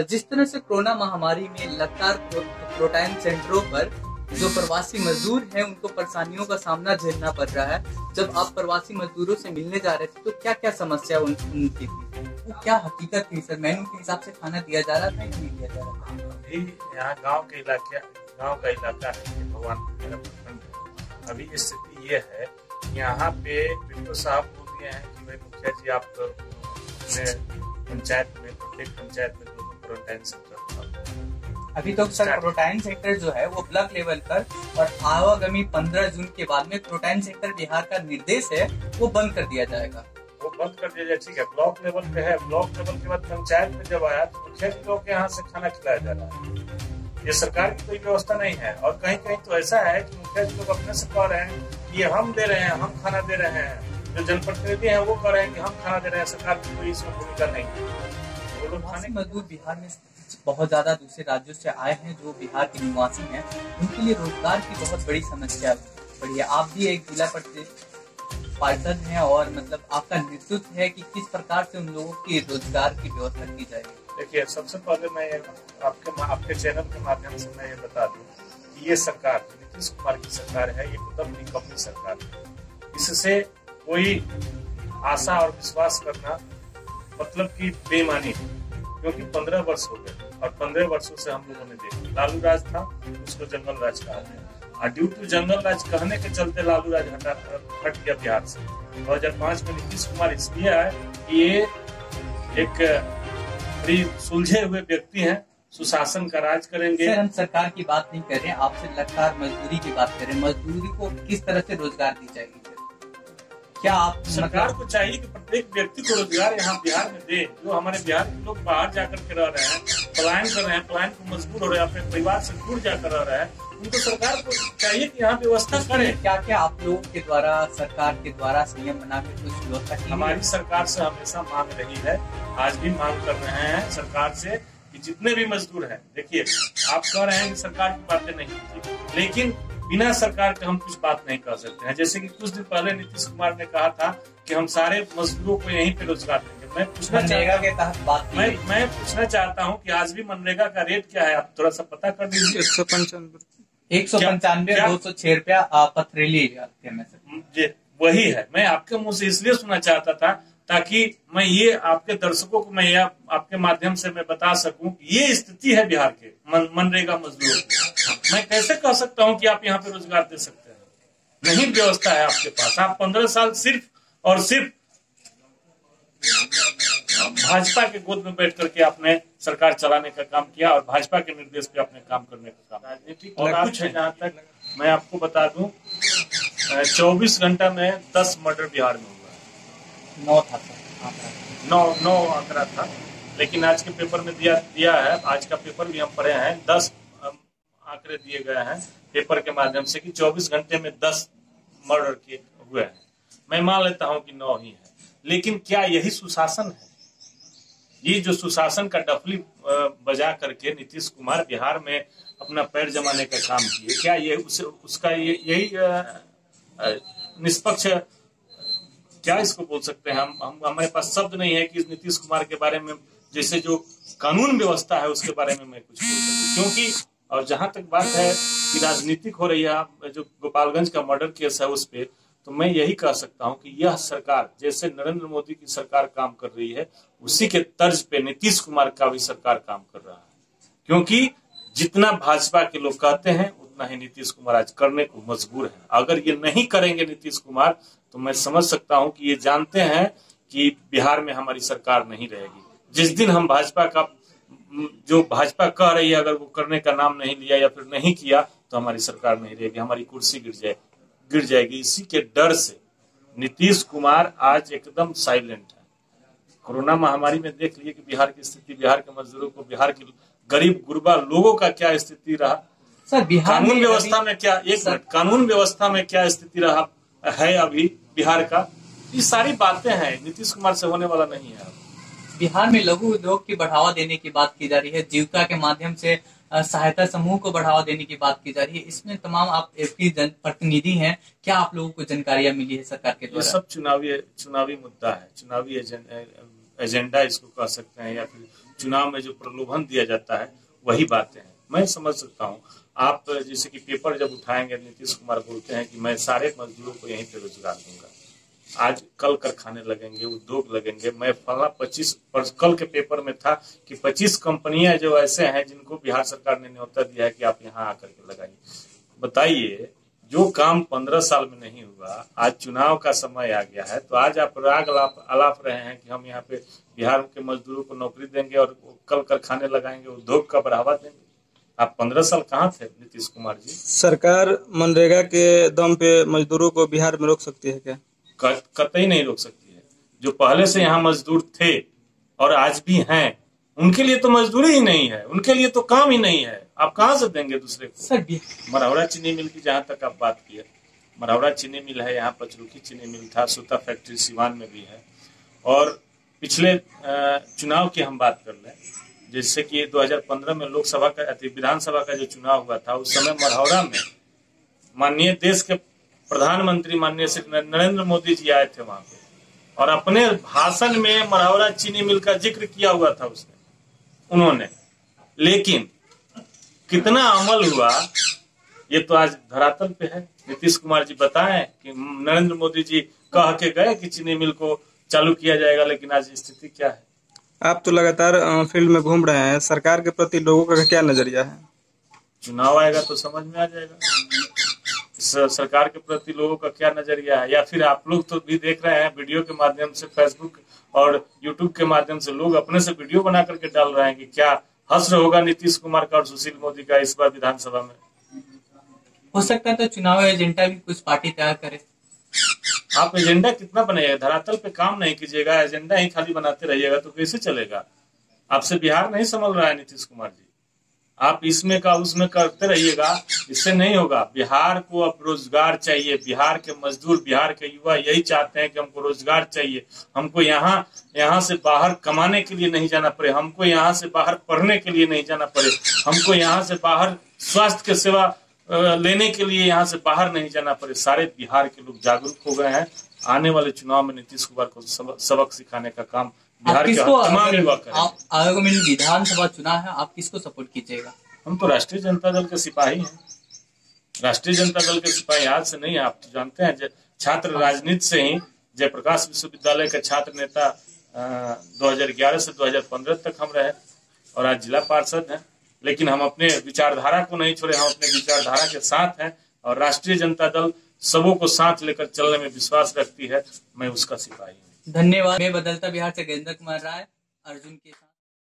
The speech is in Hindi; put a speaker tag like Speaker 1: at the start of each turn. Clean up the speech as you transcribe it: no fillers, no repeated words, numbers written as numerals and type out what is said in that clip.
Speaker 1: जिस तरह से कोरोना महामारी में लगातार क्वारंटाइन सेंटरों पर जो प्रवासी मजदूर हैं उनको परेशानियों का सामना झेलना पड़ रहा है। जब आप प्रवासी मजदूरों से मिलने जा रहे थे तो क्या क्या समस्या उनकी थी, वो क्या हकीकत थी सर? मेनू के हिसाब से खाना दिया जा रहा था या नहीं दिया जा रहा था?
Speaker 2: अभी यहाँ गांव का इलाका है, भगवान। अभी स्थिति ये है, यहाँ पे बिल्कुल साहब बोल दिए हैं कि भाई मुखिया जी आप अपने पंचायत में, प्रत्येक पंचायत में 2 क्वारंटाइन सेंटर।
Speaker 1: अभी तो सर क्वारंटाइन सेंटर जो है वो ब्लॉक लेवल पर, और आवागमी 15 जून के बाद में क्वारंटाइन सेंटर बिहार का निर्देश है वो बंद कर दिया जाएगा।
Speaker 2: वो बंद कर दिया जाए, ठीक है। ब्लॉक लेवल पे है, ब्लॉक लेवल के बाद पंचायत में जब आया तो मुखिया जी लोग के यहाँ से खाना खिलाया जा रहा है। ये सरकार की कोई व्यवस्था नहीं है। और कहीं कहीं तो ऐसा है कि मुखिया जी लोग अपने से कह रहे हैं कि हम दे रहे हैं, हम खाना दे रहे हैं। जो जनप्रतिनिधि हैं वो कह रहे हैं कि हम खाना दे रहे हैं, सरकार की कोई इसमें भूमिका नहीं है। वो लोग खाने
Speaker 1: मजदूर बिहार में बहुत ज्यादा दूसरे राज्यों से आए हैं जो बिहार के निवासी हैं, उनके लिए रोजगार की बहुत बड़ी समस्या बड़ी है। आप भी एक जिला पार्षद हैं और मतलब आपका नेतृत्व है कि किस प्रकार से उन लोगों की रोजगार की व्यवस्था की जाएगी।
Speaker 2: देखिए, सबसे पहले मैं आपके चैनल के माध्यम से मैं ये बता दूं कि ये सरकार नीतीश कुमार की सरकार है, ये एकदम निकम्मी सरकार है। इससे कोई आशा और विश्वास करना मतलब कि बेईमानी है, क्योंकि 15 वर्ष हो गए और 15 वर्षों से हम लोगों ने देखा लालू राज था, उसको जंगल राज कहा गया, और ड्यू टू जंगल राज कहने के चलते लालू राज हट गया बिहार से। 2005 में नीतीश कुमार इसलिए आए कि ये एक बड़ी सुलझे हुए व्यक्ति हैं, सुशासन का राज करेंगे।
Speaker 1: सर, हम सरकार की बात नहीं कर रहे हैं, आपसे लगातार मजदूरी की बात कर रहे हैं। मजदूरी को किस तरह से रोजगार दी जाएगी? क्या आप
Speaker 2: सरकार को चाहिए कि प्रत्येक व्यक्ति को रोजगार यहाँ बिहार में दे। जो हमारे बिहार के लोग बाहर जाकर के रह रहे हैं, पलायन कर रहे हैं, पलायन को मजबूर हो रहे हैं, अपने परिवार से दूर जाकर रह रहे हैं, उनको सरकार को चाहिए कि यहाँ व्यवस्था करे।
Speaker 1: क्या क्या आप लोगों के द्वारा, सरकार के द्वारा संयम बना के कुछ व्यवस्था की?
Speaker 2: हमारी सरकार से हमेशा मांग रही है, आज भी मांग कर रहे हैं सरकार से कि जितने भी मजदूर हैं, देखिए आप कह रहे हैं कि सरकार की बातें नहीं होती, लेकिन बिना सरकार के हम कुछ बात नहीं कर सकते हैं। जैसे कि कुछ दिन पहले नीतीश कुमार ने कहा था कि हम सारे मजदूरों को यहीं पे रोजगार देंगे। मैं पूछना चाहता हूँ कि आज भी मनरेगा का रेट क्या है, आप थोड़ा सा पता कर दीजिए।
Speaker 1: 195 206 रुपया पथरेली में
Speaker 2: वही है। मैं आपके मुंह से इसलिए सुनना चाहता था ताकि मैं ये आपके दर्शकों को मैं आपके माध्यम से मैं बता सकूं कि ये स्थिति है बिहार के मनरेगा मजदूरों की। मैं कैसे कह सकता हूं कि आप यहाँ पे रोजगार दे सकते हैं? नहीं व्यवस्था है आपके पास। आप 15 साल सिर्फ और सिर्फ भाजपा के गोद में बैठ करके आपने सरकार चलाने का काम किया और भाजपा के निर्देश पे अपने काम करने का काम। राजनीतिक और कुछ है। जहाँ तक मैं आपको बता दूं, 24 घंटा में 10 मर्डर बिहार में हुआ है। 9 आंकड़ा था, लेकिन आज के पेपर में दिया है। आज का पेपर भी हम पढ़े हैं, 10 आंकड़े दिए गए हैं पेपर के माध्यम से कि 24 घंटे में 10 मर्डर हुए हैं। मैं मान लेता हूं कि 9 ही है, लेकिन क्या यही सुशासन है? ये जो सुशासन का डफली बजा करके नीतीश कुमार बिहार में अपना पैर जमाने का काम किए, क्या ये उसका यही निष्पक्ष, क्या इसको बोल सकते हैं हम हमारे पास शब्द नहीं है कि नीतीश कुमार के बारे में, जैसे जो कानून व्यवस्था है उसके बारे में मैं कुछ बोल सकूं। क्योंकि और जहां तक बात है कि राजनीतिक हो रही है, जो गोपालगंज का मर्डर केस है उस पे, तो मैं यही कह सकता हूं कि यह सरकार, जैसे नरेंद्र मोदी की सरकार काम कर रही है, उसी के तर्ज पे नीतीश कुमार का भी सरकार काम कर रहा है। क्योंकि जितना भाजपा के लोग कहते हैं उतना ही नीतीश कुमार आज करने को मजबूर है। अगर ये नहीं करेंगे नीतीश कुमार, तो मैं समझ सकता हूं कि ये जानते हैं कि बिहार में हमारी सरकार नहीं रहेगी। जिस दिन हम भाजपा का, जो भाजपा कह रही है, अगर वो करने का नाम नहीं लिया या फिर नहीं किया, तो हमारी सरकार नहीं रहेगी, हमारी कुर्सी गिर जाएगी। इसी के डर से नीतीश कुमार आज एकदम साइलेंट है। कोरोना महामारी में देख लिए कि बिहार की स्थिति, बिहार के मजदूरों को, बिहार के गरीब गुरबा लोगों का क्या स्थिति रहा
Speaker 1: सर। बिहार
Speaker 2: कानून व्यवस्था में क्या, कानून व्यवस्था में क्या स्थिति रहा है अभी बिहार का, ये सारी बातें हैं। नीतीश कुमार से होने वाला नहीं है।
Speaker 1: बिहार में लघु उद्योग की बढ़ावा देने की बात की जा रही है, जीविका के माध्यम से सहायता समूह को बढ़ावा देने की बात की जा रही है। इसमें तमाम आप एमपी जनप्रतिनिधि हैं, क्या आप लोगों को जानकारियां मिली है सरकार के द्वारा?
Speaker 2: ये सब चुनावी मुद्दा है, चुनावी एजेंडा इसको कह सकते हैं, या फिर चुनाव में जो प्रलोभन दिया जाता है वही बातें हैं। मैं समझ सकता हूँ। आप जैसे कि पेपर जब उठाएंगे, नीतीश कुमार बोलते हैं कि मैं सारे मजदूरों को यहीं पे रोजगार दूंगा, आज कल कारखाने लगेंगे, उद्योग लगेंगे, मैं फला 25 कल के पेपर में था कि 25 कंपनियां जो ऐसे हैं जिनको बिहार सरकार ने न्योता दिया है कि आप यहाँ आकर के लगाइए। बताइए, जो काम 15 साल में नहीं हुआ, आज चुनाव का समय आ गया है, तो आज आप राग अलाप रहे हैं कि हम यहाँ पे बिहार के मजदूरों को नौकरी देंगे और कल कारखाने लगाएंगे, उद्योग का बढ़ावा देंगे। आप 15 साल कहाँ थे नीतीश कुमार जी?
Speaker 3: सरकार मनरेगा के दम पे मजदूरों को बिहार में रोक सकती है क्या?
Speaker 2: कतई नहीं रोक सकती है। जो पहले से यहाँ मजदूर थे और आज भी हैं, उनके लिए तो मजदूरी ही नहीं है, उनके लिए तो काम ही नहीं है। आप कहाँ से देंगे दूसरे को? मरौरा चीनी मिल की जहां तक आप बात की है, मरौरा चीनी मिल है, यहाँ पचरुखी चीनी मिल था, सूता फैक्ट्री सिवान में भी है। और पिछले चुनाव की हम बात कर लें, जैसे कि 2015 में लोकसभा का विधानसभा का जो चुनाव हुआ था, उस समय मरौरा में माननीय देश के प्रधानमंत्री माननीय श्री नरेंद्र मोदी जी आए थे वहां पे, और अपने भाषण में मरौरा चीनी मिल का जिक्र किया हुआ था उन्होंने। लेकिन कितना अमल हुआ ये तो आज धरातल पे है। नीतीश कुमार जी बताएं कि नरेंद्र मोदी जी कह के गए कि चीनी मिल को चालू किया जाएगा, लेकिन आज स्थिति क्या है?
Speaker 3: आप तो लगातार फील्ड में घूम रहे हैं, सरकार के प्रति लोगों का क्या नजरिया है?
Speaker 2: चुनाव आएगा तो समझ में आ जाएगा सरकार के प्रति लोगों का क्या नजरिया है। या फिर आप लोग तो भी देख रहे हैं वीडियो के माध्यम से, फेसबुक और यूट्यूब के माध्यम से लोग अपने से वीडियो बना करके डाल रहे हैं कि क्या हश्र होगा नीतीश कुमार का और सुशील मोदी का इस बार विधानसभा में।
Speaker 1: हो सकता है तो चुनाव एजेंडा भी कुछ पार्टी तैयार करे।
Speaker 2: आप एजेंडा कितना बनाइएगा? धरातल पे काम नहीं कीजिएगा, एजेंडा ही खाली बनाते रहिएगा तो कैसे चलेगा? आपसे बिहार नहीं संभल रहा है नीतीश कुमार जी। आप इसमें का उसमें करते रहिएगा, इससे नहीं होगा। बिहार को अब रोजगार चाहिए। बिहार के मजदूर, बिहार के युवा यही चाहते हैं कि हमको रोजगार चाहिए, हमको यहाँ से बाहर कमाने के लिए नहीं जाना पड़े, हमको यहाँ से बाहर पढ़ने के लिए नहीं जाना पड़े, हमको यहाँ से बाहर स्वास्थ्य के सेवा लेने के लिए यहाँ से बाहर नहीं जाना पड़े। सारे बिहार के लोग जागरूक हो गए हैं। आने वाले चुनाव में नीतीश कुमार को सबक सिखाने का काम बिहार के तमाम युवा करें।
Speaker 1: आगामी विधानसभा चुनाव है, आप किसको सपोर्ट कीजिएगा?
Speaker 2: हम तो राष्ट्रीय जनता दल के सिपाही हैं। राष्ट्रीय जनता दल के सिपाही आज से नहीं, आप तो जानते हैं छात्र राजनीति से ही जयप्रकाश विश्वविद्यालय के छात्र नेता 2011 से 2015 तक हम रहे और आज जिला पार्षद हैं। लेकिन हम अपने विचारधारा को नहीं छोड़े, हम अपने विचारधारा के साथ हैं और राष्ट्रीय जनता दल सबों को साथ लेकर चलने में विश्वास रखती है। मैं उसका सिपाही हूँ।
Speaker 1: धन्यवाद। मैं बदलता बिहार से गजेंद्र कुमार राय, अर्जुन के